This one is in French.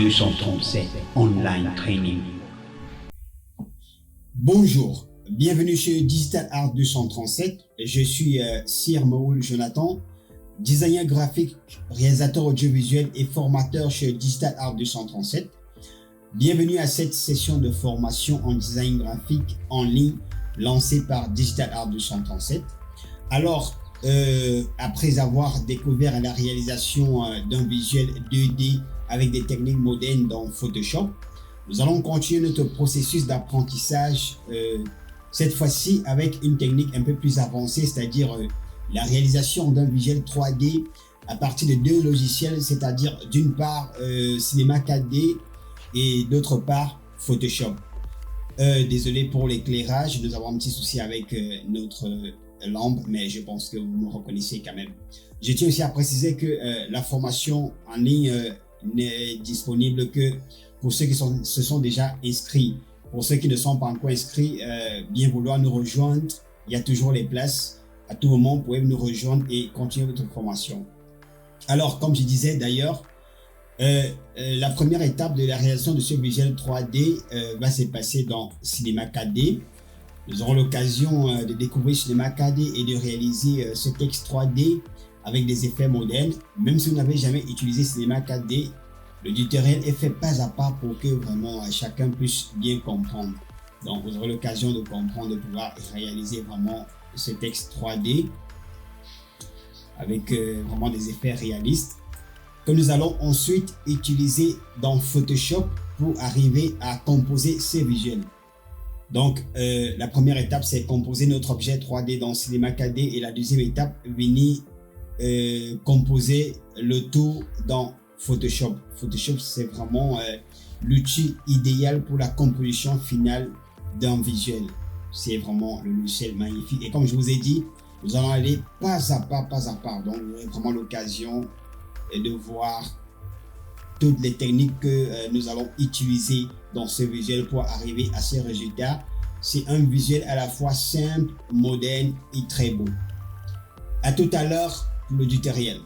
237 Online Training. Bonjour, bienvenue chez Digital Art 237. Je suis Sir Maoul Jonathan, designer graphique, réalisateur audiovisuel et formateur chez Digital Art 237. Bienvenue à cette session de formation en design graphique en ligne lancée par Digital Art 237. Alors, après avoir découvert la réalisation d'un visuel 2D avec des techniques modernes dans Photoshop, nous allons continuer notre processus d'apprentissage, cette fois-ci avec une technique un peu plus avancée, c'est-à-dire la réalisation d'un visuel 3D à partir de deux logiciels, c'est-à-dire d'une part Cinema 4D et d'autre part Photoshop. Désolé pour l'éclairage, nous avons un petit souci avec notre lampe, mais je pense que vous me reconnaissez quand même. Je tiens aussi à préciser que la formation en ligne n'est disponible que pour ceux qui se sont déjà inscrits. Pour ceux qui ne sont pas encore inscrits, bien vouloir nous rejoindre, il y a toujours les places. À tout moment, vous pouvez nous rejoindre et continuer votre formation. Alors, comme je disais d'ailleurs, la première étape de la réalisation de ce visuel 3D va se passer dans Cinema 4D. Nous aurons l'occasion de découvrir Cinema 4D et de réaliser ce texte 3D avec des effets modernes. Même si vous n'avez jamais utilisé Cinema 4D, le tutoriel est fait pas à pas pour que vraiment chacun puisse bien comprendre. Donc vous aurez l'occasion de comprendre, de pouvoir réaliser vraiment ce texte 3D avec vraiment des effets réalistes que nous allons ensuite utiliser dans Photoshop pour arriver à composer ces visuels. Donc la première étape, c'est composer notre objet 3D dans Cinema 4D et la deuxième étape, venir composer le tout dans Photoshop. Photoshop, c'est vraiment l'outil idéal pour la composition finale d'un visuel. C'est vraiment le logiciel magnifique. Et comme je vous ai dit, nous allons aller pas à pas, pas à pas. Donc, vous aurez vraiment l'occasion de voir toutes les techniques que nous allons utiliser dans ce visuel pour arriver à ces résultats. C'est un visuel à la fois simple, moderne et très beau. À tout à l'heure pour le tutoriel.